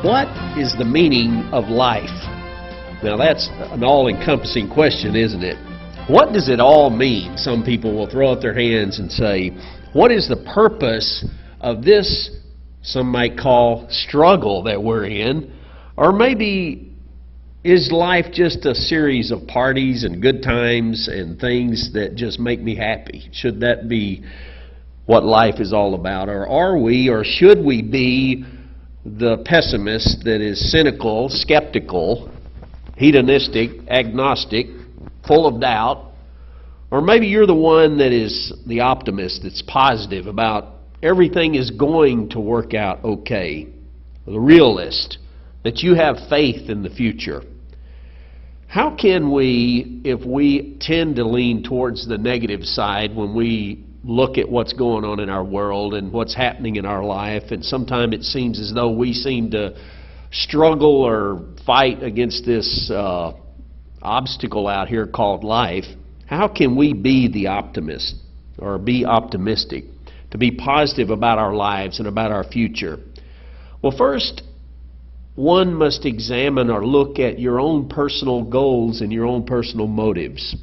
What is the meaning of life? Now that's an all-encompassing question, isn't it? What does it all mean? Some people will throw up their hands and say, what is the purpose of this, some might call, struggle that we're in? Or maybe is life just a series of parties and good times and things that just make me happy? Should that be what life is all about? Or are we, or should we be the pessimist that is cynical, skeptical, hedonistic, agnostic, full of doubt? Or maybe you're the one that is the optimist that's positive about everything is going to work out okay. The realist, that you have faith in the future. How can we, if we tend to lean towards the negative side when we look at what's going on in our world and what's happening in our life, and sometimes it seems as though we seem to struggle or fight against this obstacle out here called life, how can we be the optimist or be optimistic, to be positive about our lives and about our future? Well, first, one must examine or look at your own personal goals and your own personal motives.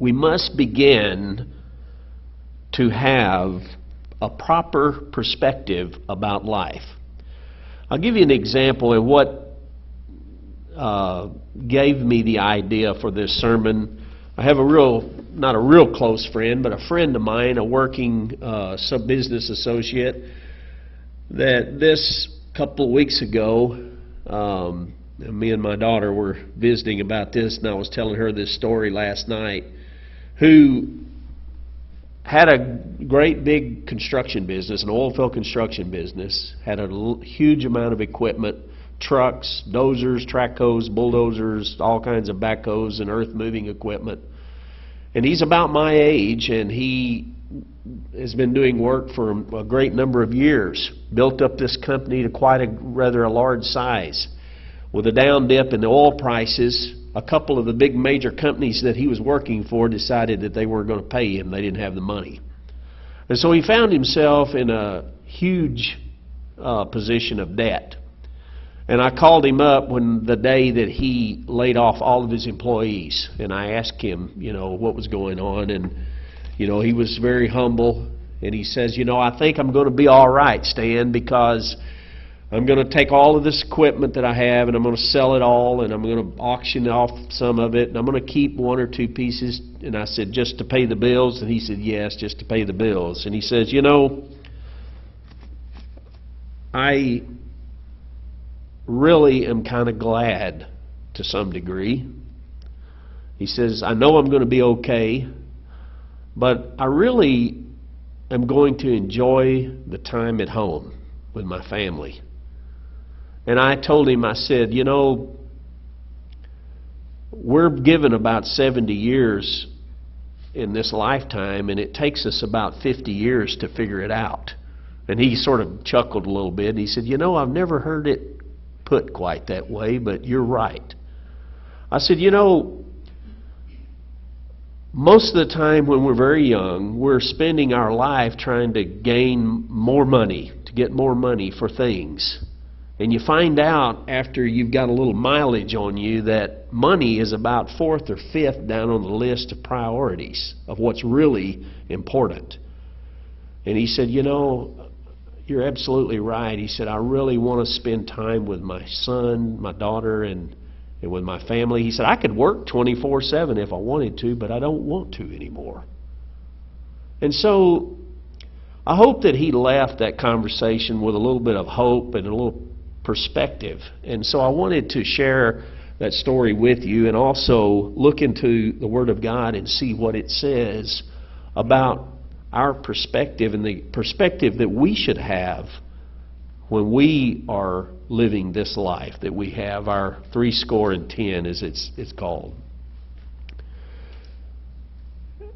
We must begin to have a proper perspective about life. I'll give you an example of what gave me the idea for this sermon. I have not a real close friend, but a friend of mine, a working business associate, that this couple of weeks ago, me and my daughter were visiting about this, and I was telling her this story last night, who had a great big construction business, an oil field construction business, had a huge amount of equipment, trucks, dozers, track hoes, bulldozers, all kinds of backhoes and earth moving equipment. And he's about my age, and he has been doing work for a great number of years, built up this company to quite a rather large size. With a down dip in the oil prices, a couple of the big major companies that he was working for decided that they weren't going to pay him. They didn't have the money. And so he found himself in a huge position of debt. And I called him up when the day that he laid off all of his employees, and I asked him, what was going on, and he was very humble, and he says, I think I'm going to be all right, Stan, because I'm going to take all of this equipment that I have and I'm going to sell it all, and I'm going to auction off some of it, and I'm going to keep one or two pieces. And I said, just to pay the bills? And he said, yes, just to pay the bills. And he says, I really am kind of glad to some degree. He says, I know I'm going to be okay, but I really am going to enjoy the time at home with my family. And I told him, I said, we're given about 70 years in this lifetime, and it takes us about 50 years to figure it out. And he sort of chuckled a little bit, and he said, I've never heard it put quite that way, but you're right. I said, most of the time when we're very young, we're spending our life trying to gain more money, to get more money for things. And you find out after you've got a little mileage on you that money is about fourth or fifth down on the list of priorities of what's really important. And he said, you're absolutely right. He said, I really want to spend time with my son, my daughter, and with my family. He said, I could work 24/7 if I wanted to, but I don't want to anymore. And so I hope that he left that conversation with a little bit of hope and a little perspective. And so I wanted to share that story with you, and also look into the Word of God and see what it says about our perspective and the perspective that we should have when we are living this life that we have, our 70, as it's called.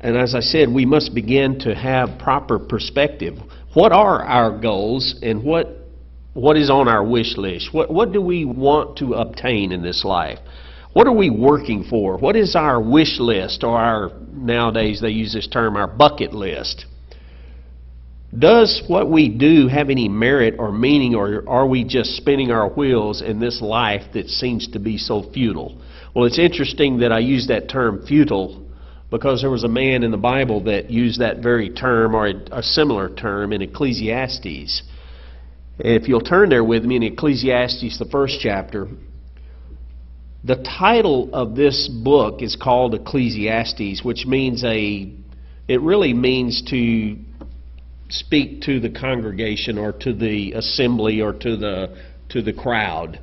And as I said, we must begin to have proper perspective. What are our goals, and what is on our wish list? What do we want to obtain in this life? What are we working for? What is our wish list, or nowadays they use this term, our bucket list? Does what we do have any merit or meaning, or are we just spinning our wheels in this life that seems to be so futile? Well, it's interesting that I use that term futile, because there was a man in the Bible that used that very term, or a similar term, in Ecclesiastes. If you'll turn there with me in Ecclesiastes, the 1st chapter, the title of this book is called Ecclesiastes, which means it really means to speak to the congregation, or to the assembly, or to the crowd.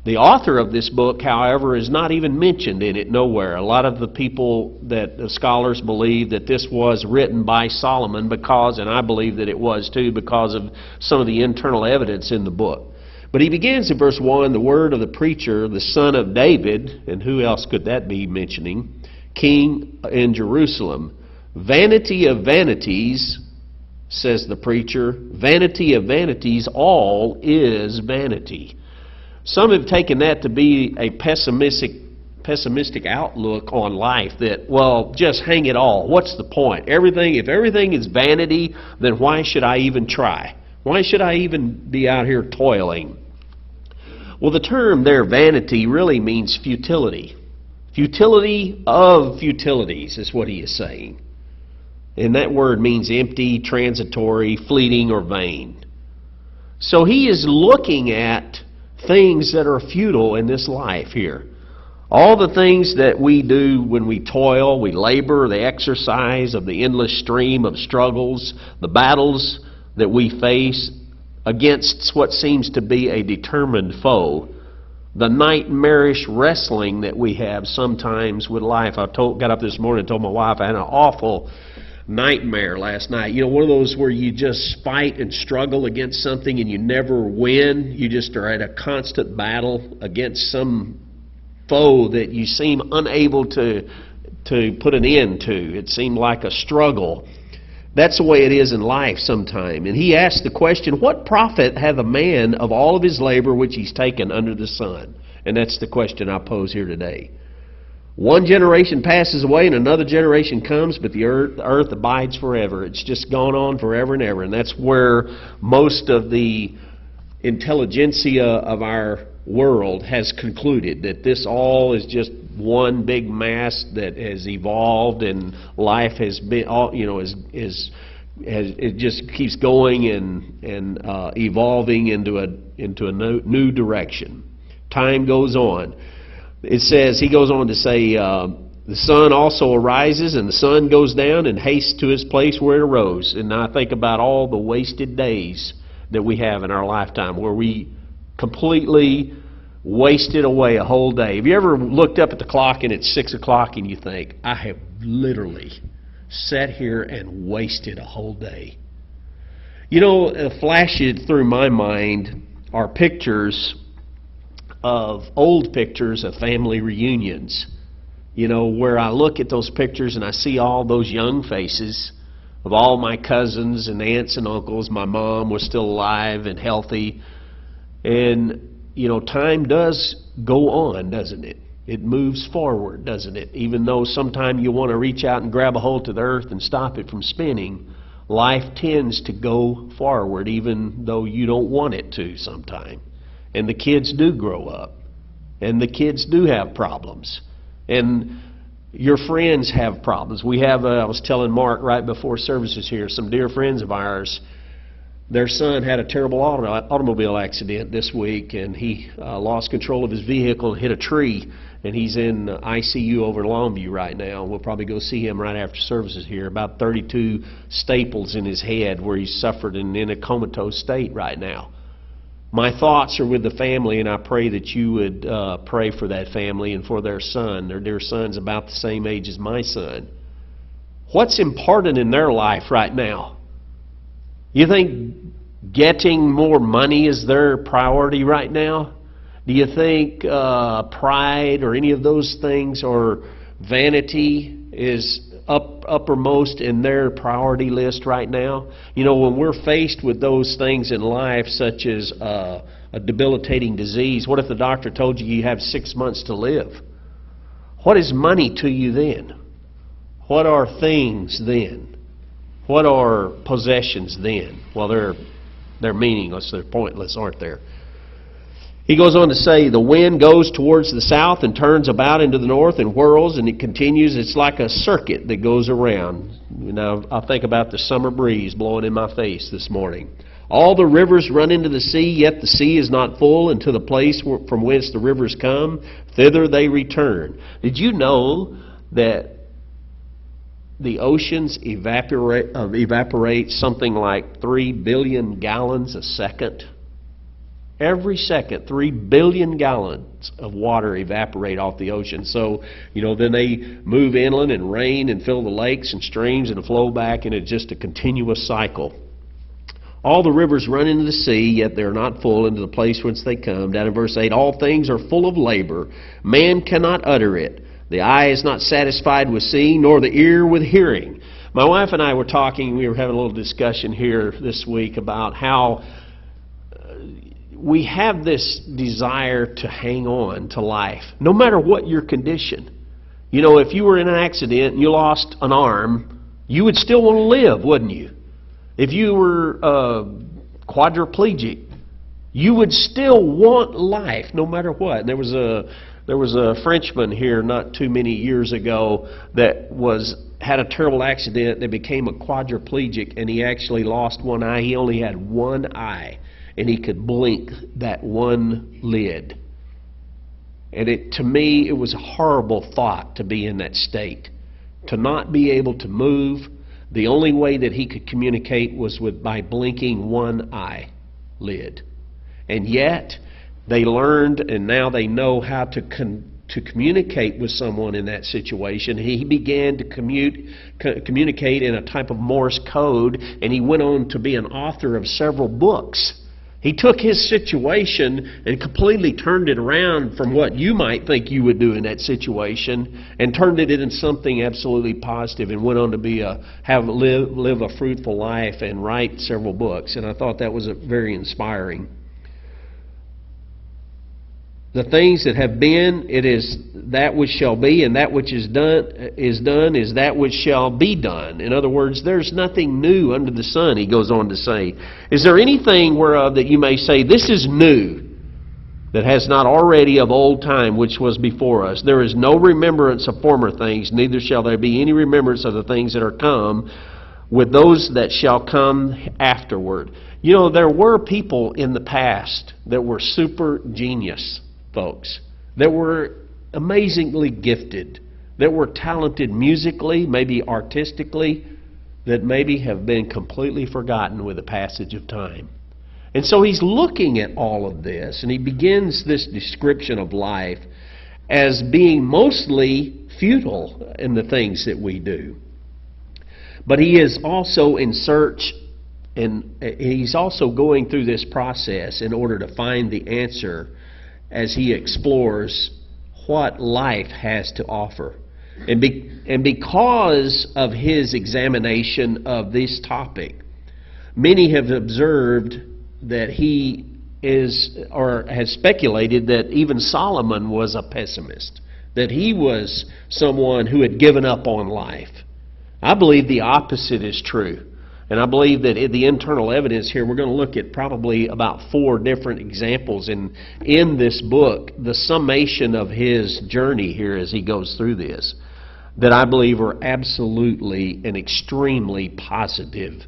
The author of this book, however, is not even mentioned in it nowhere. A lot of the people, the scholars, believe that this was written by Solomon because, and I believe that it was too, because of some of the internal evidence in the book. But he begins in verse 1, the word of the preacher, the son of David, and who else could that be mentioning? King in Jerusalem. Vanity of vanities, says the preacher, vanity of vanities, all is vanity. Some have taken that to be a pessimistic outlook on life, that, well, just hang it all. What's the point? If everything is vanity, then why should I even try? Why should I even be out here toiling? Well, the term there, vanity, really means futility. Futility of futilities is what he is saying. And that word means empty, transitory, fleeting, or vain. So he is looking at things that are futile in this life here. All the things that we do when we toil, we labor, the exercise of the endless stream of struggles, the battles that we face against what seems to be a determined foe, the nightmarish wrestling that we have sometimes with life. Got up this morning and told my wife I had an awful nightmare last night. You know, one of those where you just fight and struggle against something and you never win. You just are at a constant battle against some foe that you seem unable to put an end to. It seemed like a struggle. That's the way it is in life sometime. And he asked the question, what profit hath a man of all of his labor which he's taken under the sun? And that's the question I pose here today. One generation passes away and another generation comes, but the earth abides forever. It's just gone on forever and ever. And that's where most of the intelligentsia of our world has concluded, that this all is just one big mass that has evolved, and life has been, it just keeps going and evolving into a new direction. Time goes on. It says, he goes on to say, the sun also arises and the sun goes down and hastes to his place where it arose. And I think about all the wasted days that we have in our lifetime, where we completely wasted away a whole day. Have you ever looked up at the clock and it's 6 o'clock and you think, I have literally sat here and wasted a whole day? You know, flashing through my mind are pictures of old pictures of family reunions. You know, where I look at those pictures and I see all those young faces of all my cousins and aunts and uncles. My mom was still alive and healthy. And, you know, time does go on, doesn't it? It moves forward, doesn't it? Even though sometimes you want to reach out and grab a hold to the earth and stop it from spinning, life tends to go forward even though you don't want it to sometimes. And the kids do grow up. And the kids do have problems. And your friends have problems. We have, I was telling Mark right before services here, some dear friends of ours, their son had a terrible automobile accident this week, and he lost control of his vehicle and hit a tree. And he's in ICU over in Longview right now. We'll probably go see him right after services here. About 32 staples in his head where he's suffered and in a comatose state right now. My thoughts are with the family, and I pray that you would pray for that family and for their son. Their dear son's about the same age as my son. What's important in their life right now? You think getting more money is their priority right now? Do you think pride or any of those things, or vanity is uppermost in their priority list right now? You know, when we're faced with those things in life, such as a debilitating disease, what if the doctor told you you have 6 months to live? What is money to you then? What are things then? What are possessions then? Well, they're meaningless. They're pointless, aren't they? He goes on to say, the wind goes towards the south and turns about into the north and whirls, and it continues. It's like a circuit that goes around. You know, I think about the summer breeze blowing in my face this morning. All the rivers run into the sea, yet the sea is not full until the place from whence the rivers come, thither they return. Did you know that the oceans evaporate something like 3 billion gallons a second? Every second, 3 billion gallons of water evaporate off the ocean. So, then they move inland and rain and fill the lakes and streams and flow back, and it's just a continuous cycle. All the rivers run into the sea, yet they are not full into the place whence they come. Down in verse 8, all things are full of labor. Man cannot utter it. The eye is not satisfied with seeing, nor the ear with hearing. My wife and I were talking, we were having a little discussion here this week about how we have this desire to hang on to life, no matter what your condition. If you were in an accident and you lost an arm, you would still want to live, wouldn't you? If you were quadriplegic, you would still want life, no matter what. And there was a Frenchman here not too many years ago that had a terrible accident that became a quadriplegic, and he actually lost one eye. He only had one eye, and he could blink that one lid. And to me, it was a horrible thought to be in that state, to not be able to move. The only way that he could communicate was by blinking one eye lid. And yet, they learned, and now they know how to communicate with someone in that situation. He began to communicate in a type of Morse code, and he went on to be an author of several books. He took his situation and completely turned it around from what you might think you would do in that situation, and turned it into something absolutely positive, and went on to live a fruitful life and write several books. And I thought that was very inspiring. The things that have been, it is that which shall be, and that which is done is that which shall be done. In other words, there's nothing new under the sun, he goes on to say. Is there anything whereof that you may say, this is new, that has not already of old time which was before us? There is no remembrance of former things, neither shall there be any remembrance of the things that are come with those that shall come afterward. There were people in the past that were super genius folks, that were amazingly gifted, that were talented musically, maybe artistically, that maybe have been completely forgotten with the passage of time. And so he's looking at all of this, and he begins this description of life as being mostly futile in the things that we do. But he is also in search, and he's also going through this process in order to find the answer as he explores what life has to offer. And because of his examination of this topic, many have observed that he has speculated that even Solomon was a pessimist, that he was someone who had given up on life. I believe the opposite is true. And I believe that in the internal evidence here, we're going to look at probably about 4 different examples in this book, the summation of his journey here as he goes through this, that I believe are absolutely and extremely positive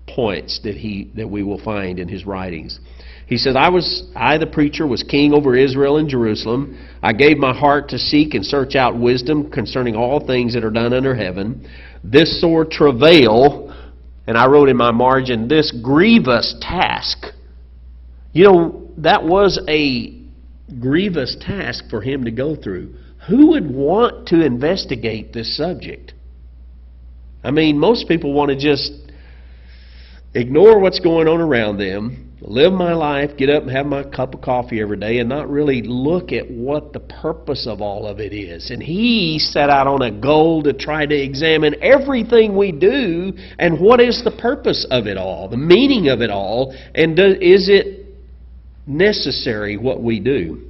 points that we will find in his writings. He said, I the preacher was king over Israel and Jerusalem. I gave my heart to seek and search out wisdom concerning all things that are done under heaven. This sore travail, and I wrote in my margin, this grievous task. That was a grievous task for him to go through. Who would want to investigate this subject? I mean, most people want to just ignore what's going on around them, live my life, get up and have my cup of coffee every day, and not really look at what the purpose of all of it is. And he set out on a goal to try to examine everything we do and what is the purpose of it all, the meaning of it all, and is it necessary what we do.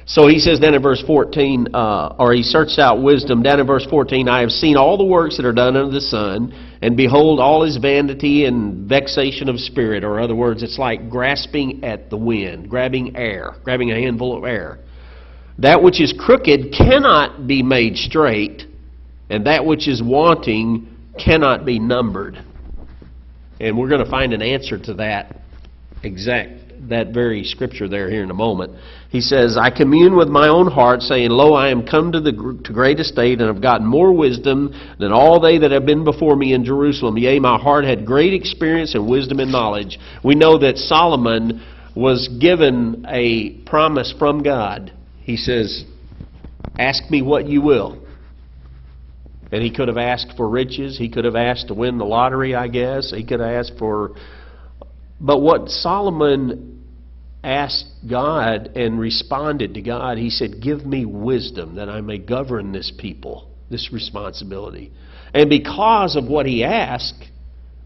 So he says down in verse 14, or he searched out wisdom. Down in verse 14, I have seen all the works that are done under the sun, And behold, all is vanity and vexation of spirit. Or in other words, it's like grasping at the wind, grabbing air, grabbing a handful of air. That which is crooked cannot be made straight, and that which is wanting cannot be numbered. And we're going to find an answer to that very scripture there here in a moment. He says, I commune with my own heart, saying, Lo, I am come to great estate, and have gotten more wisdom than all they that have been before me in Jerusalem. Yea, my heart had great experience and wisdom and knowledge. We know that Solomon was given a promise from God. He says, ask me what you will. And he could have asked for riches. He could have asked to win the lottery, I guess. He could have asked for... But what Solomon asked God and responded to God, he said, give me wisdom that I may govern this people, this responsibility. And because of what he asked,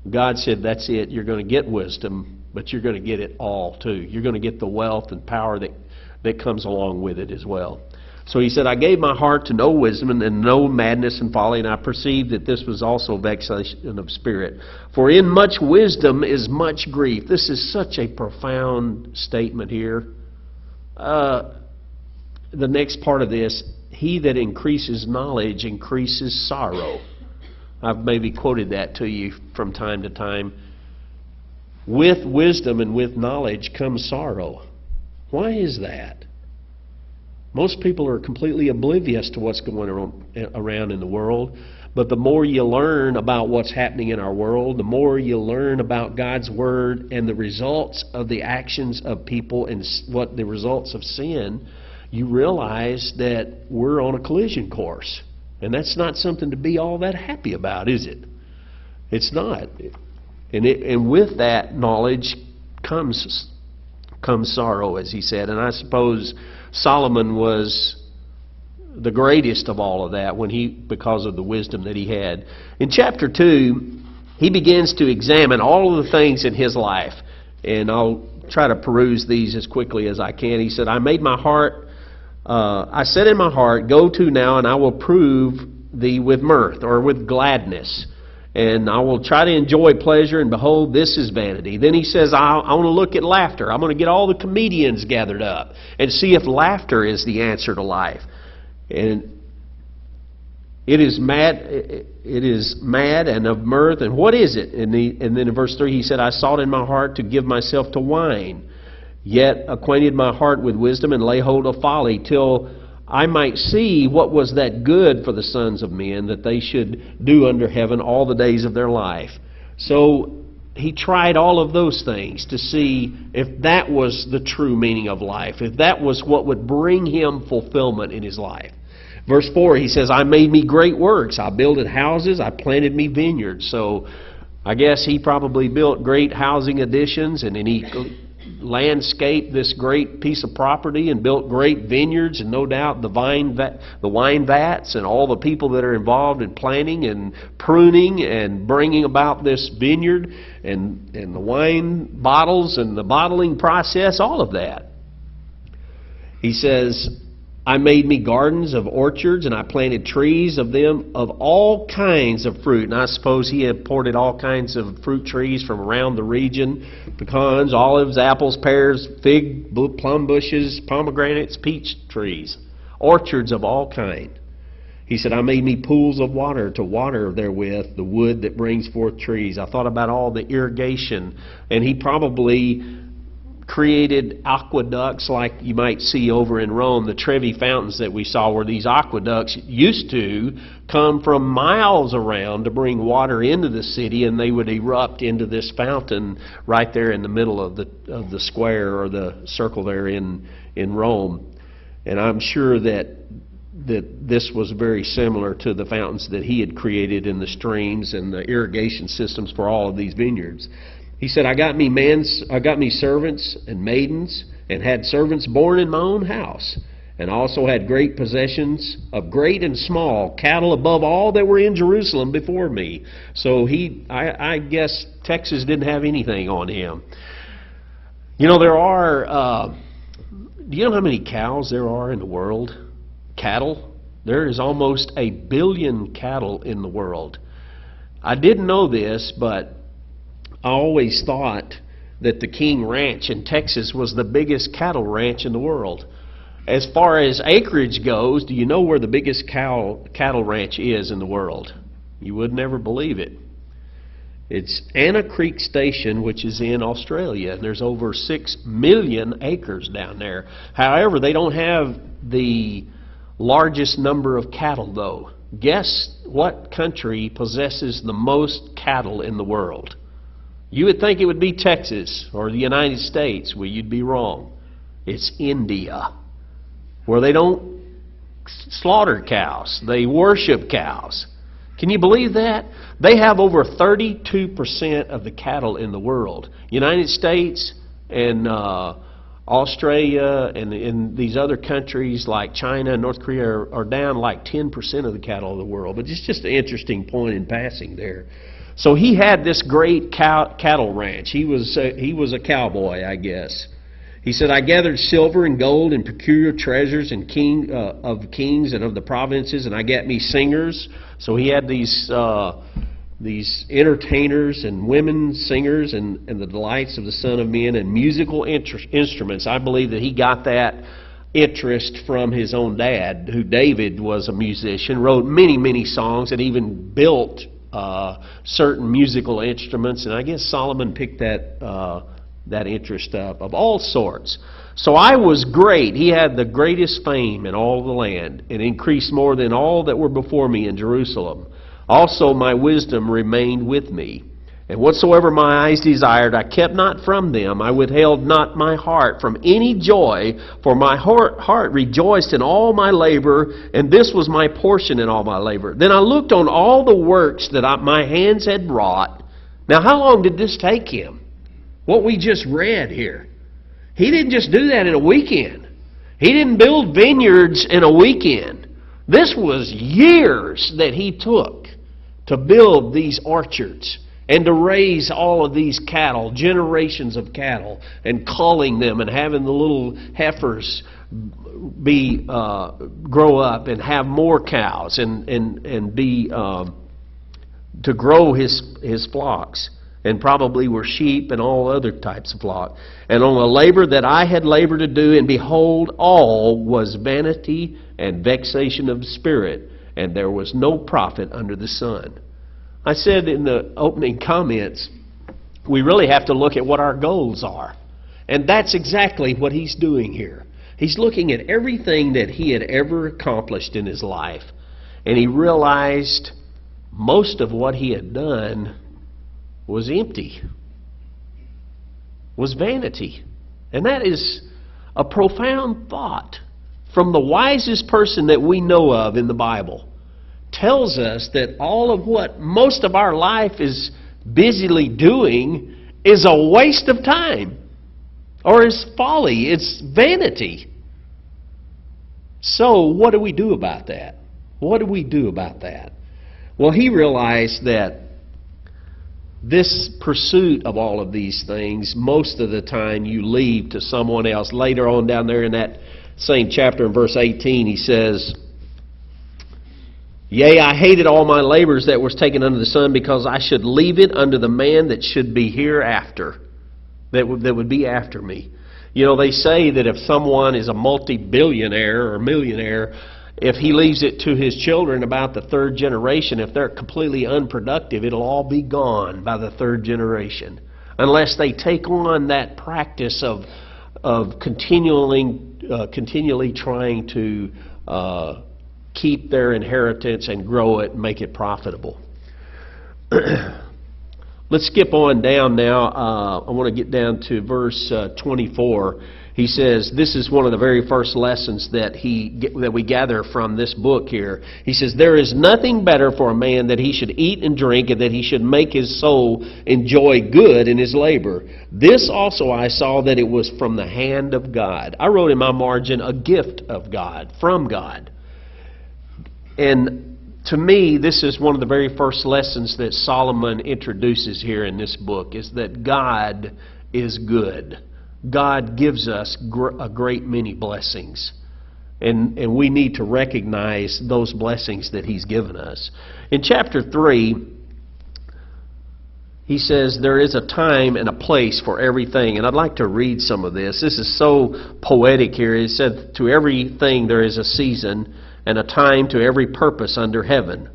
God said, that's it. You're going to get wisdom, but you're going to get it all too. You're going to get the wealth and power that comes along with it as well. So he said, I gave my heart to know wisdom and know madness and folly, and I perceived that this was also vexation of spirit. For in much wisdom is much grief. This is such a profound statement here. The next part of this, he that increases knowledge increases sorrow. I've maybe quoted that to you from time to time. With wisdom and with knowledge comes sorrow. Why is that? Most people are completely oblivious to what's going around in the world. But the more you learn about what's happening in our world, the more you learn about God's Word and the results of the actions of people and what the results of sin, you realize that we're on a collision course. And that's not something to be all that happy about, is it? It's not. And with that knowledge comes sorrow, as he said. And I suppose Solomon was the greatest of all of that because of the wisdom that he had. In chapter 2, he begins to examine all of the things in his life. And I'll try to peruse these as quickly as I can. He said, I said in my heart, go to now, and I will prove thee with mirth, or with gladness. And I will try to enjoy pleasure, and behold, this is vanity. Then he says, I want to look at laughter. I'm going to get all the comedians gathered up and see if laughter is the answer to life. And it is mad and of mirth. And what is it? And then in verse 3 he said, I sought in my heart to give myself to wine, yet acquainted my heart with wisdom, and lay hold of folly, till I might see what was that good for the sons of men, that they should do under heaven all the days of their life. So he tried all of those things to see if that was the true meaning of life, if that was what would bring him fulfillment in his life. Verse 4, he says, I made me great works. I builded houses. I planted me vineyards. So I guess he probably built great housing additions, and then he landscaped this great piece of property and built great vineyards, and no doubt the wine vats and all the people that are involved in planting and pruning and bringing about this vineyard and the wine bottles and the bottling process, all of that. He says, I made me gardens of orchards, and I planted trees of them of all kinds of fruit. And I suppose he imported all kinds of fruit trees from around the region. Pecans, olives, apples, pears, fig, plum bushes, pomegranates, peach trees. Orchards of all kind. He said, I made me pools of water to water therewith the wood that brings forth trees. I thought about all the irrigation. And he probably created aqueducts like you might see over in Rome. The Trevi fountains that we saw, where these aqueducts used to come from miles around to bring water into the city, and they would erupt into this fountain right there in the middle of the square or the circle there in Rome. And I'm sure that this was very similar to the fountains that he had created in the streams and the irrigation systems for all of these vineyards. He said, I got me servants and maidens, and had servants born in my own house, and also had great possessions of great and small, cattle above all that were in Jerusalem before me. So I guess Texas didn't have anything on him. You know, do you know how many cows there are in the world? Cattle? There is almost 1 billion cattle in the world. I didn't know this, but I always thought that the King Ranch in Texas was the biggest cattle ranch in the world. As far as acreage goes, do you know where the biggest cattle ranch is in the world? You would never believe it. It's Anna Creek Station, which is in Australia, and there's over 6 million acres down there. However, they don't have the largest number of cattle, though. Guess what country possesses the most cattle in the world? You would think it would be Texas or the United States. Well, you'd be wrong. It's India, where they don't slaughter cows. They worship cows. Can you believe that? They have over 32% of the cattle in the world. United States and Australia and in these other countries like China and North Korea are down like 10% of the cattle of the world. But it's just an interesting point in passing there. So he had this great cattle ranch. He was a cowboy, I guess. He said, I gathered silver and gold and peculiar treasures and of kings and of the provinces, and I got me singers. So he had these entertainers and women singers and the delights of the Son of Men and musical instruments. I believe that he got that interest from his own dad, who David was a musician, wrote many, many songs, and even built certain musical instruments. And I guess Solomon picked that interest up of all sorts. So I was great. He had the greatest fame in all the land, and increased more than all that were before me in Jerusalem. Also my wisdom remained with me. And whatsoever my eyes desired, I kept not from them. I withheld not my heart from any joy, for my heart rejoiced in all my labor, and this was my portion in all my labor. Then I looked on all the works that my hands had wrought. Now how long did this take him? What we just read here. He didn't just do that in a weekend. He didn't build vineyards in a weekend. This was years that he took to build these orchards and to raise all of these cattle, generations of cattle, and culling them and having the little heifers grow up and have more cows and be to grow his flocks. And probably were sheep and all other types of flock. And on the labor that I had labored to do, and behold, all was vanity and vexation of spirit, and there was no profit under the sun. I said in the opening comments, we really have to look at what our goals are. And that's exactly what he's doing here. He's looking at everything that he had ever accomplished in his life, and he realized most of what he had done was empty, was vanity. And that is a profound thought from the wisest person that we know of in the Bible. Tells us that all of what most of our life is busily doing is a waste of time, or is folly, it's vanity. So what do we do about that? What do we do about that? Well, he realized that this pursuit of all of these things, most of the time you leave to someone else. Later on down there in that same chapter in verse 18, he says, Yea, I hated all my labors that was taken under the sun, because I should leave it unto the man that should be hereafter, that would be after me. You know, they say that if someone is a multi-billionaire or millionaire, if he leaves it to his children about the third generation, if they're completely unproductive, it'll all be gone by the third generation. Unless they take on that practice of continually trying to keep their inheritance and grow it and make it profitable. Let's skip on down now. I want to get down to verse 24. He says, this is one of the very first lessons that we gather from this book here. He says, there is nothing better for a man that he should eat and drink, and that he should make his soul enjoy good in his labor. This also I saw, that it was from the hand of God. I wrote in my margin, a gift of God, from God. And to me, this is one of the very first lessons that Solomon introduces here in this book, is that God is good. God gives us a great many blessings. And we need to recognize those blessings that He's given us. In chapter 3, he says there is a time and a place for everything. And I'd like to read some of this. This is so poetic here. He said, to everything there is a season and a time to every purpose under heaven.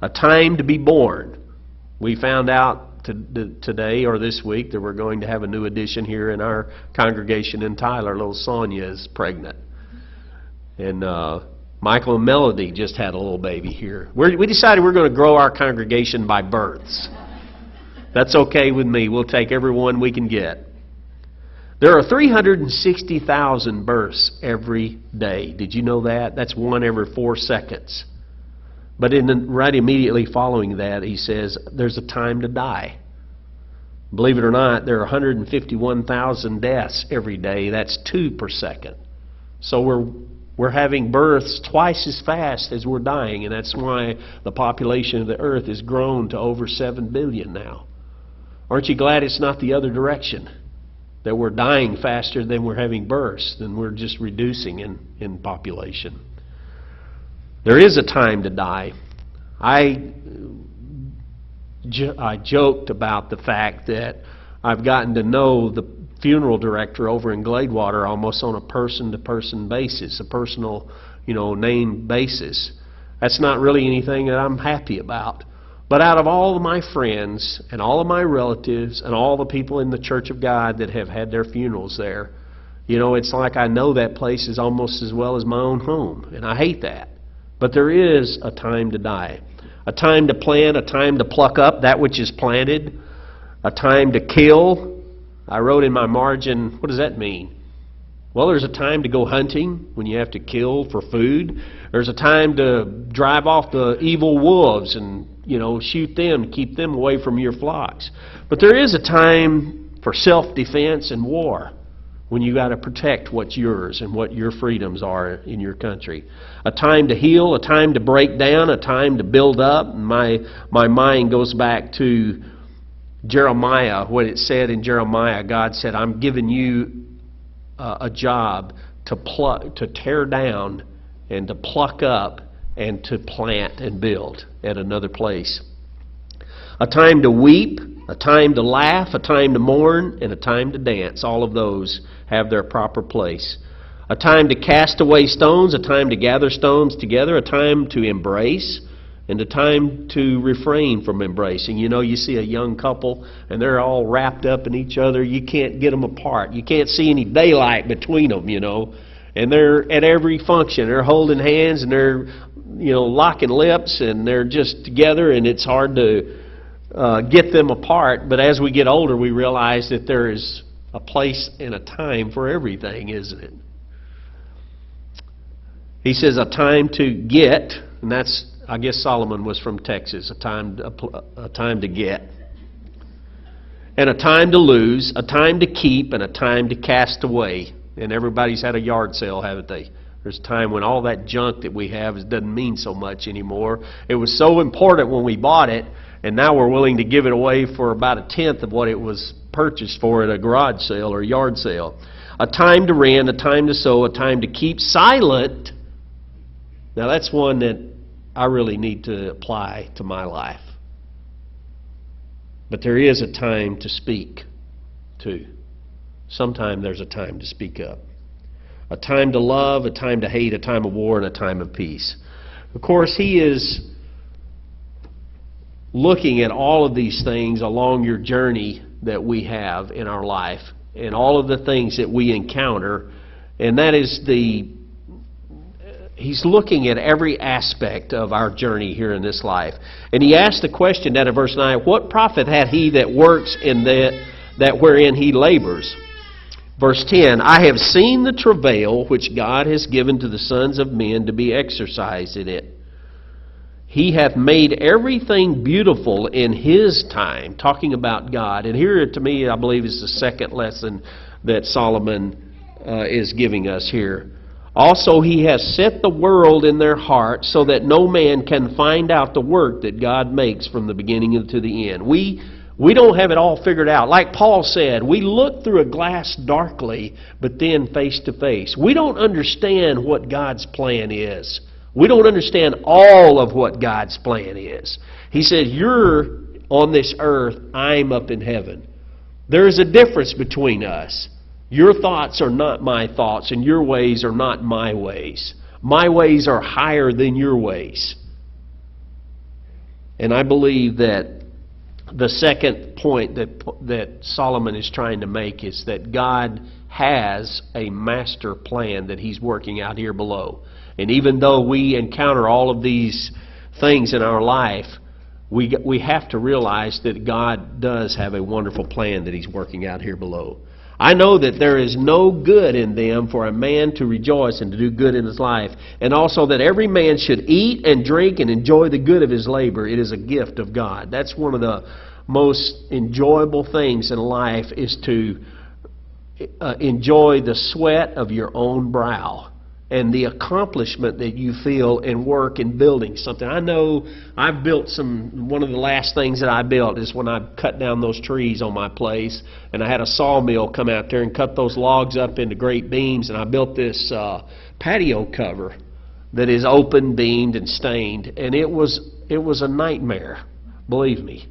A time to be born. We found out today or this week that we're going to have a new addition here in our congregation in Tyler. Little Sonia is pregnant. And Michael and Melody just had a little baby here. We decided we're going to grow our congregation by births. That's okay with me. We'll take every one we can get. There are 360,000 births every day. Did you know that? That's one every 4 seconds. But right immediately following that, he says, there's a time to die. Believe it or not, there are 151,000 deaths every day. That's 2 per second. So we're having births twice as fast as we're dying, and that's why the population of the earth has grown to over 7 billion now. Aren't you glad it's not the other direction? That we're dying faster than we're having births, than we're just reducing in population. There is a time to die. I joked about the fact that I've gotten to know the funeral director over in Gladewater almost on a person-to-person basis, a personal, name basis. That's not really anything that I'm happy about. But out of all of my friends and all of my relatives and all the people in the Church of God that have had their funerals there, it's like I know that place is almost as well as my own home. And I hate that. But there is a time to die. A time to plant, a time to pluck up that which is planted, a time to kill. I wrote in my margin, what does that mean? Well, there's a time to go hunting when you have to kill for food. There's a time to drive off the evil wolves and, shoot them to keep them away from your flocks. But there is a time for self-defense and war when you got to protect what's yours and what your freedoms are in your country. A time to heal, a time to break down, a time to build up. And my mind goes back to Jeremiah, what it said in Jeremiah. God said, I'm giving you a job to tear down and to pluck up and to plant and build at another place. A time to weep, a time to laugh, a time to mourn, and a time to dance. All of those have their proper place. A time to cast away stones, a time to gather stones together, a time to embrace, and a time to refrain from embracing. You see a young couple and they're all wrapped up in each other. You can't get them apart. You can't see any daylight between them, And they're at every function. They're holding hands and they're, locking lips and they're just together, and it's hard to get them apart. But as we get older, we realize that there is a place and a time for everything, isn't it? He says a time to get, and that's, I guess Solomon was from Texas, a time to get. And a time to lose, a time to keep, and a time to cast away. And everybody's had a yard sale, haven't they? There's a time when all that junk that we have doesn't mean so much anymore. It was so important when we bought it, and now we're willing to give it away for about 1/10 of what it was purchased for at a garage sale or yard sale. A time to rent, a time to sow, a time to keep silent. Now that's one that I really need to apply to my life. But there is a time to speak, too. Sometime there's a time to speak up. A time to love, a time to hate, a time of war, and a time of peace. Of course, he is looking at all of these things along your journey that we have in our life and all of the things that we encounter. And that is he's looking at every aspect of our journey here in this life. And he asked the question down in verse 9, what profit hath he that works in that wherein he labors? Verse 10, I have seen the travail which God has given to the sons of men to be exercised in it. He hath made everything beautiful in His time. Talking about God. And here, to me, I believe is the second lesson that Solomon is giving us here. Also, He has set the world in their heart so that no man can find out the work that God makes from the beginning to the end. We don't have it all figured out. Like Paul said, we look through a glass darkly, but then face to face. We don't understand what God's plan is. We don't understand all of what God's plan is. He said, your on this earth, I'm up in heaven. There is a difference between us. Your thoughts are not my thoughts, and your ways are not my ways. My ways are higher than your ways. And I believe that the second point that Solomon is trying to make is that God has a master plan that He's working out here below. And even though we encounter all of these things in our life, we have to realize that God does have a wonderful plan that He's working out here below. I know that there is no good in them for a man to rejoice and to do good in his life, and also that every man should eat and drink and enjoy the good of his labor. It is a gift of God. That's one of the most enjoyable things in life, is to enjoy the sweat of your own brow and the accomplishment that you feel in work and building something. I know I've built one of the last things that I built is when I cut down those trees on my place, and I had a sawmill come out there and cut those logs up into great beams, and I built this patio cover that is open, beamed, and stained, and it was a nightmare, believe me.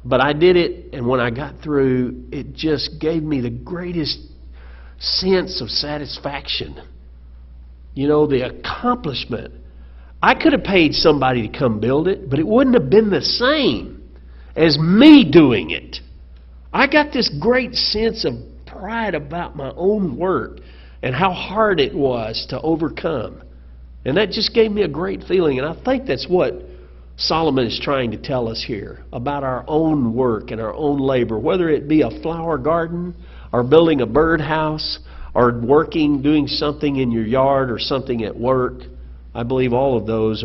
But I did it, and when I got through, it just gave me the greatest sense of satisfaction. You know, the accomplishment. I could have paid somebody to come build it, but it wouldn't have been the same as me doing it. I got this great sense of pride about my own work and how hard it was to overcome. And that just gave me a great feeling. And I think that's what Solomon is trying to tell us here about our own work and our own labor, whether it be a flower garden or building a birdhouse or working, doing something in your yard or something at work. I believe all of those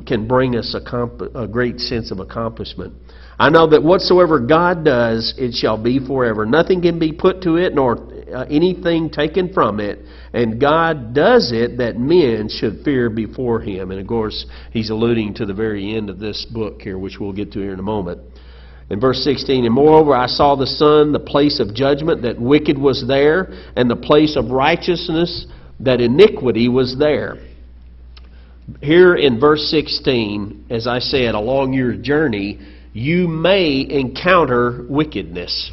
can bring us a great sense of accomplishment. I know that whatsoever God does, it shall be forever. Nothing can be put to it, nor anything taken from it. And God does it that men should fear before Him. And of course, He's alluding to the very end of this book here, which we'll get to here in a moment. In verse 16, and moreover I saw the sun, the place of judgment, that wicked was there, and the place of righteousness, that iniquity was there. Here in verse 16, as I said, along your journey, you may encounter wickedness.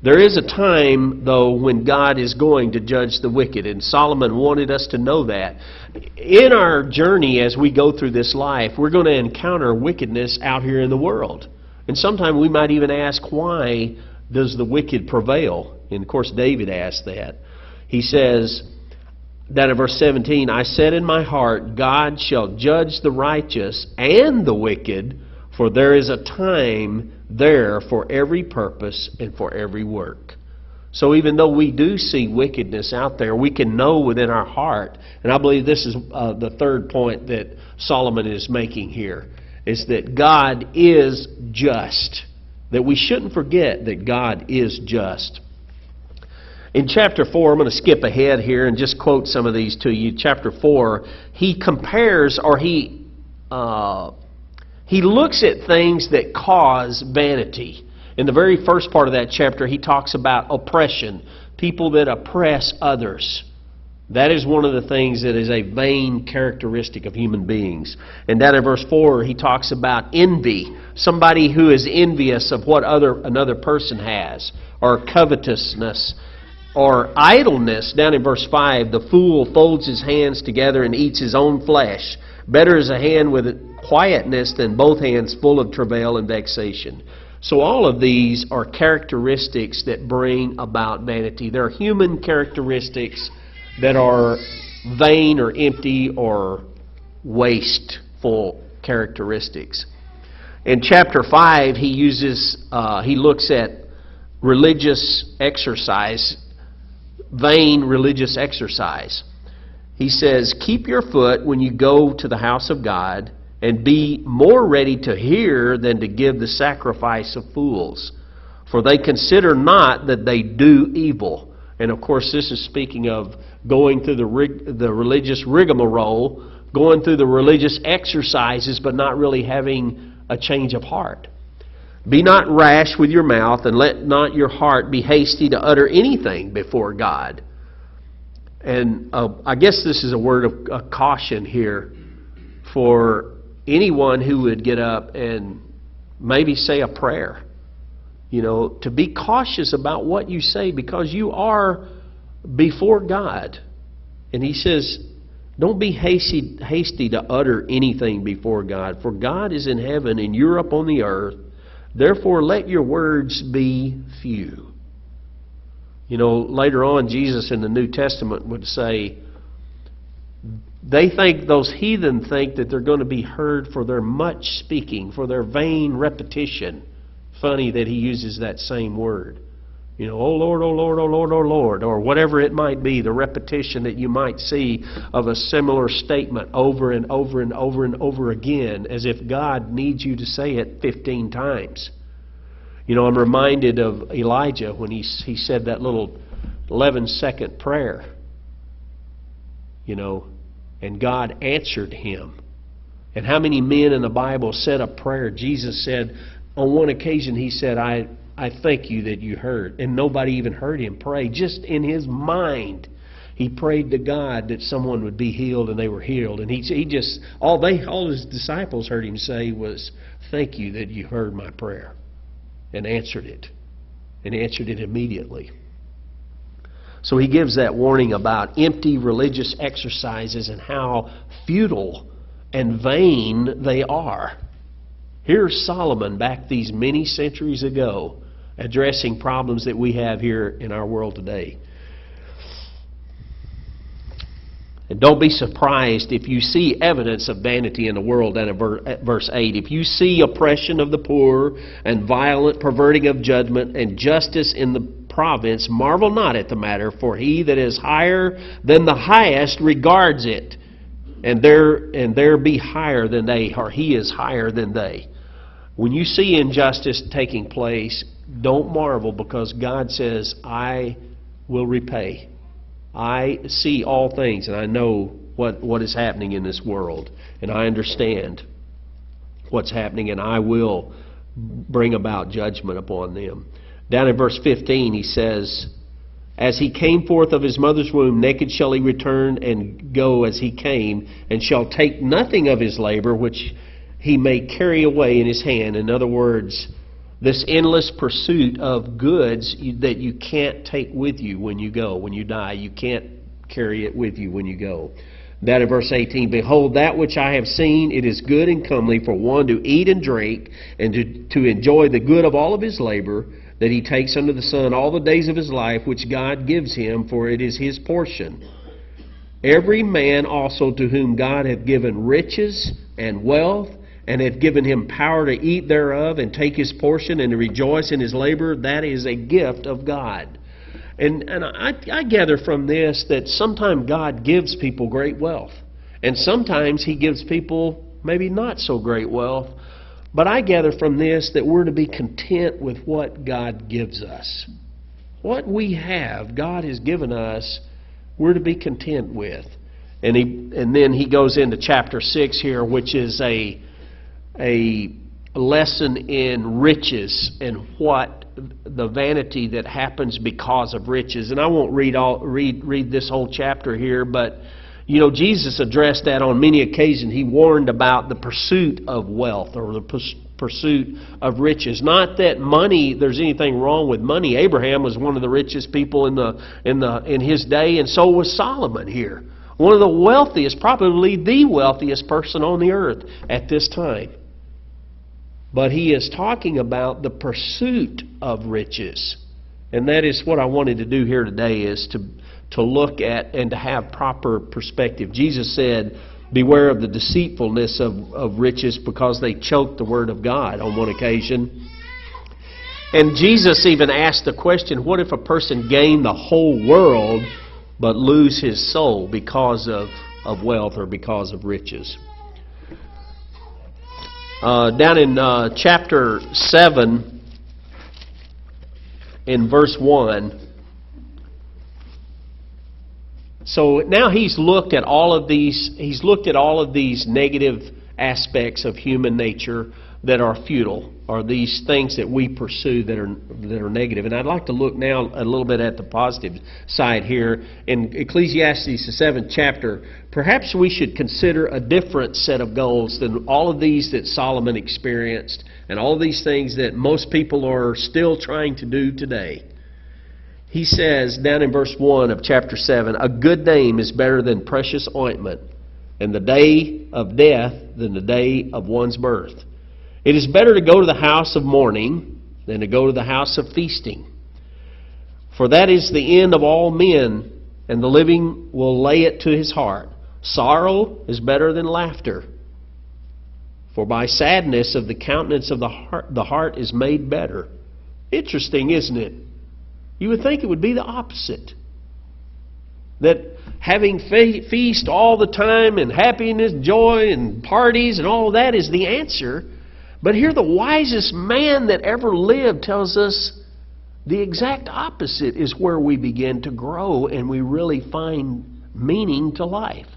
There is a time, though, when God is going to judge the wicked, and Solomon wanted us to know that. In our journey as we go through this life, we're going to encounter wickedness out here in the world. And sometimes we might even ask, why does the wicked prevail? And of course David asked that. He says that in verse 17, I said in my heart, God shall judge the righteous and the wicked, for there is a time there for every purpose and for every work. So even though we do see wickedness out there, we can know within our heart, and I believe this is the third point that Solomon is making here, is that God is just. That we shouldn't forget that God is just. In chapter 4, I'm going to skip ahead here and just quote some of these to you. Chapter 4, he compares, or he looks at things that cause vanity. In the very first part of that chapter, he talks about oppression, people that oppress others. That is one of the things that is a vain characteristic of human beings. And down in verse 4, he talks about envy, somebody who is envious of what another person has, or covetousness, or idleness. Down in verse 5, the fool folds his hands together and eats his own flesh. Better is a hand with quietness than both hands full of travail and vexation. So all of these are characteristics that bring about vanity. They're human characteristics that are vain or empty or wasteful characteristics. In chapter 5, he looks at religious exercise, vain religious exercise. He says, keep your foot when you go to the house of God, and be more ready to hear than to give the sacrifice of fools. For they consider not that they do evil. And of course, this is speaking of going through the religious rigmarole, going through the religious exercises, but not really having a change of heart. Be not rash with your mouth, and let not your heart be hasty to utter anything before God. And I guess this is a word of caution here for anyone who would get up and maybe say a prayer. You know, to be cautious about what you say, because you are before God. And He says, don't be hasty to utter anything before God, for God is in heaven and you're up on the earth. Therefore, let your words be few. You know, later on, Jesus in the New Testament would say, those heathen think that they're going to be heard for their much speaking, for their vain repetition. Funny that He uses that same word. You know, oh Lord, oh Lord, oh Lord, oh Lord, or whatever it might be, the repetition that you might see of a similar statement over and over and over and over again, as if God needs you to say it 15 times. You know, I'm reminded of Elijah when he said that little 11-second prayer. You know, and God answered him. And how many men in the Bible said a prayer? Jesus said, on one occasion, He said, I thank you that you heard. And nobody even heard Him pray. Just in his mind, he prayed to God that someone would be healed, and they were healed. And he just, all his disciples heard Him say was, thank you that you heard my prayer. And answered it. And answered it immediately. So He gives that warning about empty religious exercises and how futile and vain they are. Here's Solomon back these many centuries ago addressing problems that we have here in our world today. And don't be surprised if you see evidence of vanity in the world. And at verse 8, if you see oppression of the poor and violent perverting of judgment and justice in the province, marvel not at the matter, for he that is higher than the highest regards it, and there be higher than they, or he is higher than they. When you see injustice taking place, don't marvel, because God says, I will repay. I see all things, and I know what is happening in this world, and I understand what's happening, and I will bring about judgment upon them. Down in verse 15, he says, as he came forth of his mother's womb, naked shall he return and go as he came, and shall take nothing of his labor which he may carry away in his hand. In other words, this endless pursuit of goods that you can't take with you when you go. When you die, you can't carry it with you when you go. That in verse 18, behold, that which I have seen, it is good and comely for one to eat and drink, and to enjoy the good of all of his labor, that he takes under the sun all the days of his life, which God gives him, for it is his portion. Every man also to whom God hath given riches and wealth, and hath given him power to eat thereof, and take his portion, and to rejoice in his labor, that is a gift of God. And I gather from this that sometimes God gives people great wealth. And sometimes He gives people maybe not so great wealth. But I gather from this that we're to be content with what God gives us. What we have, God has given us, we're to be content with. And then he goes into chapter 6 here, which is a lesson in riches and what the vanity that happens because of riches. And I won't read this whole chapter here, but you know, Jesus addressed that on many occasions. He warned about the pursuit of wealth, or the pursuit of riches. Not that money, there's anything wrong with money. Abraham was one of the richest people in his day, and so was Solomon here. One of the wealthiest, probably the wealthiest person on the earth at this time. But he is talking about the pursuit of riches. And that is what I wanted to do here today, is to look at and to have proper perspective. Jesus said, beware of the deceitfulness of riches, because they choke the word of God on one occasion. And Jesus even asked the question, what if a person gain the whole world but lose his soul because of wealth or because of riches? Down in chapter 7, in verse 1, so now he's looked at all of these negative aspects of human nature, that are futile, or these things that we pursue that are negative. And I'd like to look now a little bit at the positive side here. In Ecclesiastes, the 7th chapter, perhaps we should consider a different set of goals than all of these that Solomon experienced and all of these things that most people are still trying to do today. He says, down in verse 1 of chapter 7, "A good name is better than precious ointment, and the day of death than the day of one's birth. It is better to go to the house of mourning than to go to the house of feasting. For that is the end of all men, and the living will lay it to his heart. Sorrow is better than laughter. For by sadness of the countenance of the heart is made better." Interesting, isn't it? You would think it would be the opposite. That having feast all the time and happiness, joy and parties and all of that is the answer. But here the wisest man that ever lived tells us the exact opposite is where we begin to grow and we really find meaning to life.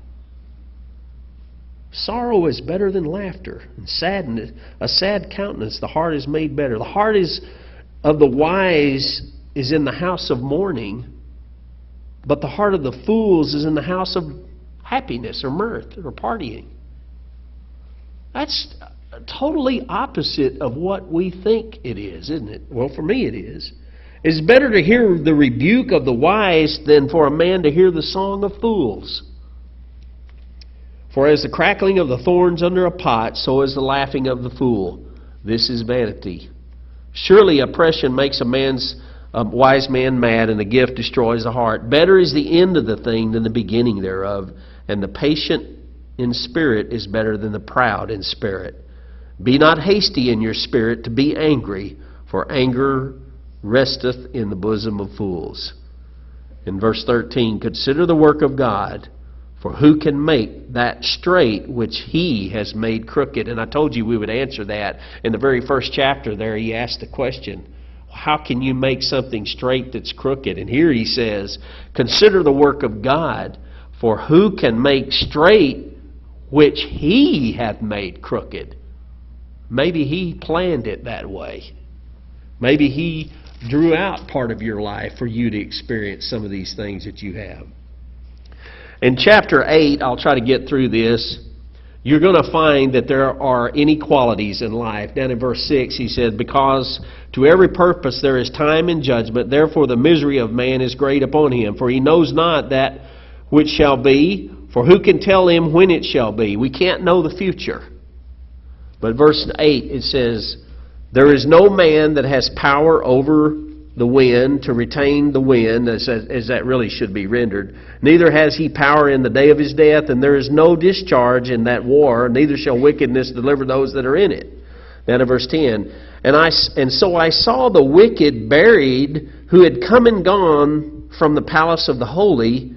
Sorrow is better than laughter, and sadness, a sad countenance, the heart is made better. The heart of the wise is in the house of mourning, but the heart of the fools is in the house of happiness or mirth or partying. That's totally opposite of what we think it is, isn't it? Well, for me it is. It's better to hear the rebuke of the wise than for a man to hear the song of fools. For as the crackling of the thorns under a pot, so is the laughing of the fool. This is vanity. Surely oppression makes a wise man mad, and a gift destroys the heart. Better is the end of the thing than the beginning thereof, and the patient in spirit is better than the proud in spirit. Be not hasty in your spirit to be angry, for anger resteth in the bosom of fools. In verse 13, "Consider the work of God, for who can make that straight which He has made crooked?" And I told you we would answer that. In the very first chapter there, he asked the question, how can you make something straight that's crooked? And here he says, "Consider the work of God, for who can make straight which He hath made crooked?" Maybe He planned it that way. Maybe He drew out part of your life for you to experience some of these things that you have. In chapter 8, I'll try to get through this, you're going to find that there are inequalities in life. Down in verse 6, he said, "Because to every purpose there is time and judgment, therefore the misery of man is great upon him. For he knows not that which shall be, for who can tell him when it shall be?" We can't know the future. But verse 8, it says, "There is no man that has power over the wind to retain the wind," as that really should be rendered. "Neither has he power in the day of his death, and there is no discharge in that war, neither shall wickedness deliver those that are in it." Down to verse 10, And so I saw the wicked buried, who had come and gone from the palace of the holy,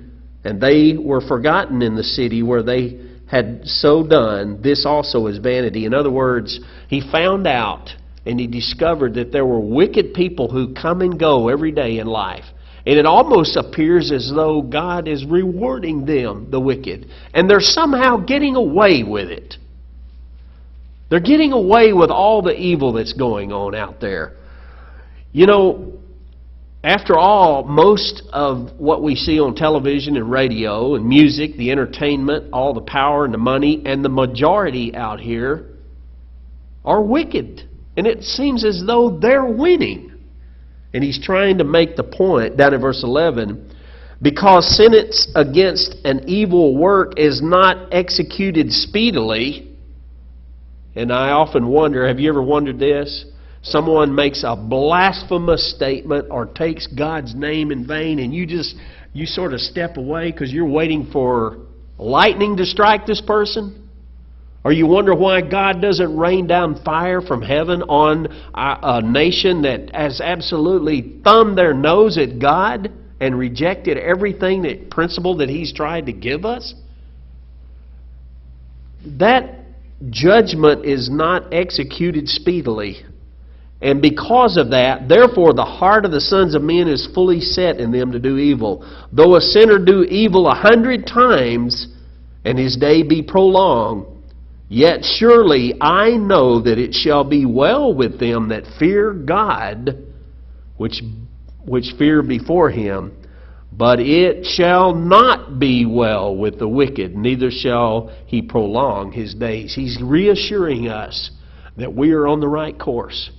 and they were forgotten in the city where they had so done. This also is vanity." In other words, he found out and he discovered that there were wicked people who come and go every day in life. And it almost appears as though God is rewarding them, the wicked. And they're somehow getting away with it. They're getting away with all the evil that's going on out there. You know, after all, most of what we see on television and radio and music, the entertainment, all the power and the money, and the majority out here are wicked. And it seems as though they're winning. And he's trying to make the point down in verse 11, "Because sentence against an evil work is not executed speedily." And I often wonder, have you ever wondered this? Someone makes a blasphemous statement or takes God's name in vain, and you sort of step away because you're waiting for lightning to strike this person. Or you wonder why God doesn't rain down fire from heaven on a nation that has absolutely thumbed their nose at God and rejected everything, that principle that He's tried to give us. That judgment is not executed speedily. And because of that, therefore the heart of the sons of men is fully set in them to do evil. Though a sinner do evil 100 times, and his day be prolonged, Yet surely I know that it shall be well with them that fear God, which fear before Him. But it shall not be well with the wicked, neither shall he prolong his days. He's reassuring us that we are on the right course,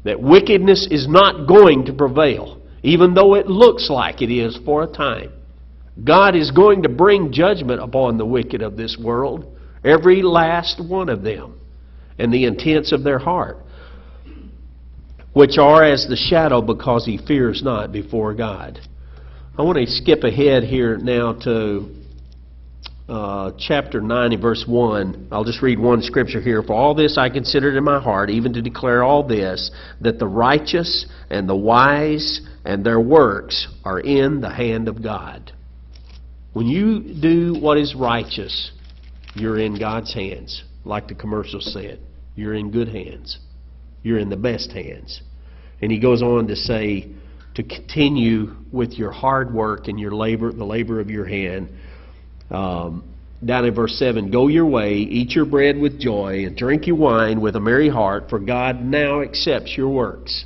that wickedness is not going to prevail, even though it looks like it is for a time. God is going to bring judgment upon the wicked of this world, every last one of them, and the intents of their heart, which are as the shadow, because he fears not before God. I want to skip ahead here now to chapter 9 and verse 1. I'll just read one scripture here. For all this I considered in my heart, even to declare all this, that the righteous and the wise and their works are in the hand of God. When you do what is righteous, you're in God's hands. Like the commercial said, you're in good hands. You're in the best hands. And he goes on to say, to continue with your hard work and your labor, the labor of your hand. Down in verse 7, go your way, eat your bread with joy, and drink your wine with a merry heart, for God now accepts your works.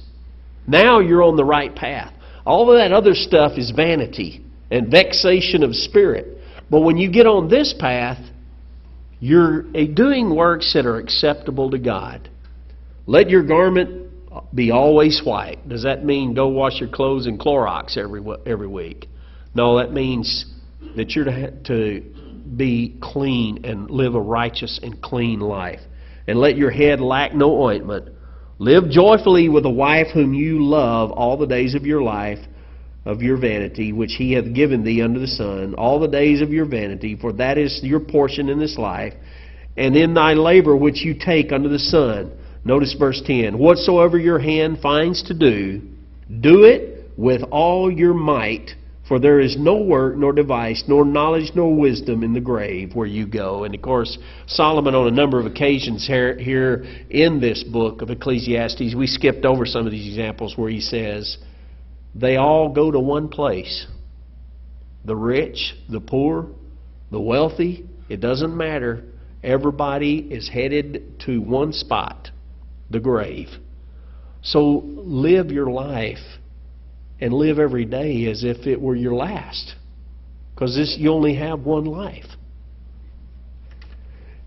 Now you're on the right path. All of that other stuff is vanity and vexation of spirit. But when you get on this path, you're doing works that are acceptable to God. Let your garment be always white. Does that mean go wash your clothes in Clorox every week? No, that means that you're to be clean and live a righteous and clean life. And let your head lack no ointment. Live joyfully with a wife whom you love all the days of your life, of your vanity, which he hath given thee under the sun, all the days of your vanity, for that is your portion in this life, and in thy labor which you take under the sun. Notice verse 10. Whatsoever your hand finds to do, do it with all your might, for there is no work, nor device, nor knowledge, nor wisdom in the grave where you go. And of course, Solomon on a number of occasions here in this book of Ecclesiastes, we skipped over some of these examples where he says, they all go to one place. The rich, the poor, the wealthy, it doesn't matter. Everybody is headed to one spot. The grave. So live your life and live every day as if it were your last, because you only have one life.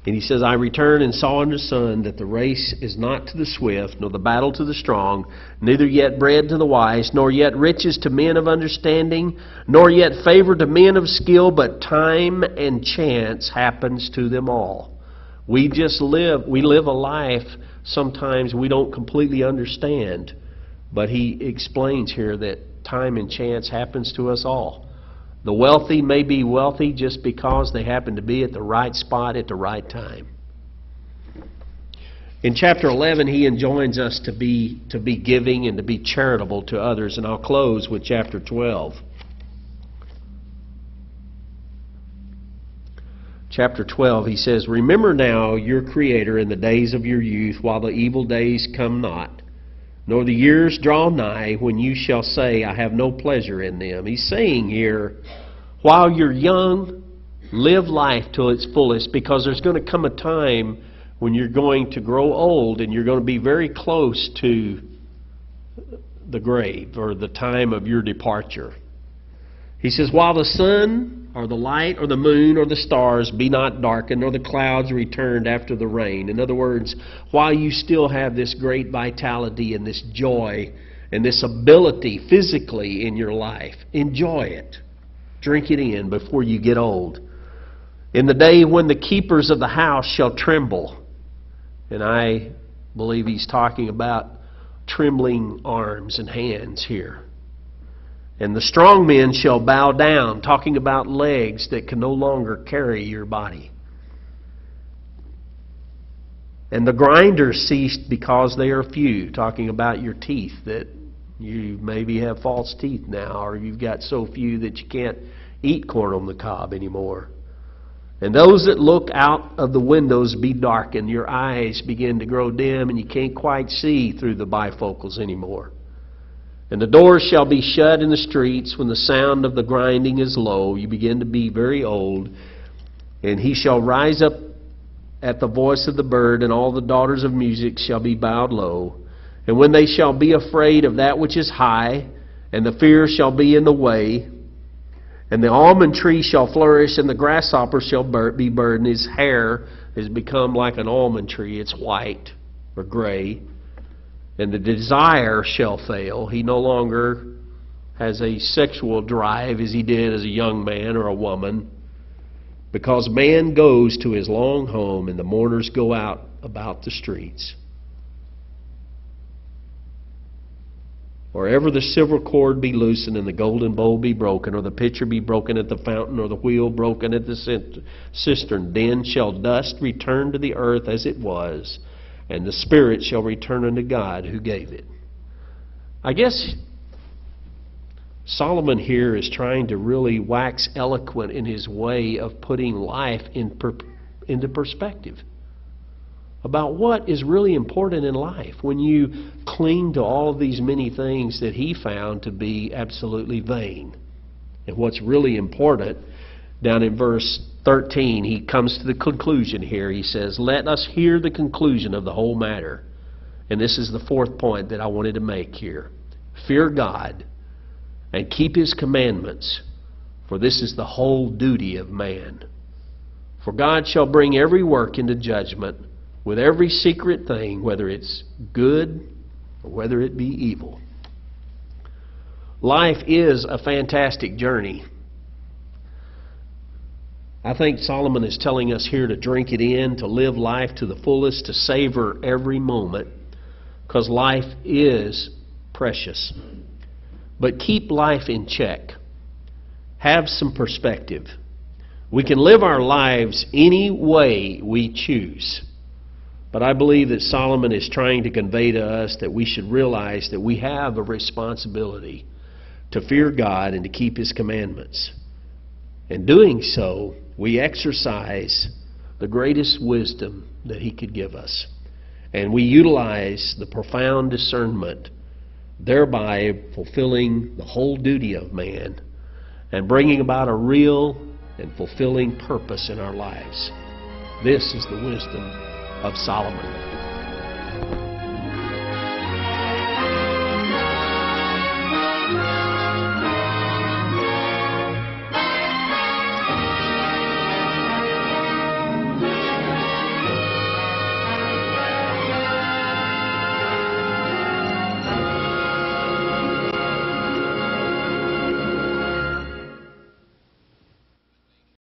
And he says, I returned and saw under the sun that the race is not to the swift, nor the battle to the strong, neither yet bread to the wise, nor yet riches to men of understanding, nor yet favor to men of skill, but time and chance happens to them all. We live a life sometimes we don't completely understand, but he explains here that time and chance happens to us all. The wealthy may be wealthy just because they happen to be at the right spot at the right time. In chapter 11, he enjoins us to be giving and to be charitable to others, and I'll close with chapter 12. Chapter 12, he says, remember now your Creator in the days of your youth, while the evil days come not, nor the years draw nigh, when you shall say, I have no pleasure in them. He's saying here, while you're young, live life till its fullest, because there's going to come a time when you're going to grow old and you're going to be very close to the grave or the time of your departure. He says, while the sun or the light or the moon or the stars be not darkened, or the clouds returned after the rain. In other words, while you still have this great vitality and this joy and this ability physically in your life, enjoy it. Drink it in before you get old. In the day when the keepers of the house shall tremble. And I believe he's talking about trembling arms and hands here. And the strong men shall bow down, talking about legs that can no longer carry your body. And the grinders ceased because they are few, talking about your teeth, that you maybe have false teeth now, or you've got so few that you can't eat corn on the cob anymore. And those that look out of the windows be darkened. Your eyes begin to grow dim and you can't quite see through the bifocals anymore. And the doors shall be shut in the streets when the sound of the grinding is low. You begin to be very old. And he shall rise up at the voice of the bird, and all the daughters of music shall be bowed low. And when they shall be afraid of that which is high, and the fear shall be in the way, and the almond tree shall flourish, and the grasshopper shall be burdened. His hair has become like an almond tree. It's white or gray. And the desire shall fail. He no longer has a sexual drive as he did as a young man or a woman, because man goes to his long home and the mourners go out about the streets. Or ever the silver cord be loosened and the golden bowl be broken, or the pitcher be broken at the fountain, or the wheel broken at the cistern, then shall dust return to the earth as it was, and the spirit shall return unto God who gave it. I guess Solomon here is trying to really wax eloquent in his way of putting life into perspective about what is really important in life when you cling to all of these many things that he found to be absolutely vain. And what's really important, down in verse 13, he comes to the conclusion here. He says, let us hear the conclusion of the whole matter. And this is the fourth point that I wanted to make here. Fear God and keep His commandments, for this is the whole duty of man. For God shall bring every work into judgment with every secret thing, whether it's good or whether it be evil. Life is a fantastic journey. I think Solomon is telling us here to drink it in, to live life to the fullest, to savor every moment, because life is precious. But keep life in check. Have some perspective. We can live our lives any way we choose. But I believe that Solomon is trying to convey to us that we should realize that we have a responsibility to fear God and to keep His commandments. In doing so, we exercise the greatest wisdom that He could give us. And we utilize the profound discernment, thereby fulfilling the whole duty of man and bringing about a real and fulfilling purpose in our lives. This is the wisdom of Solomon.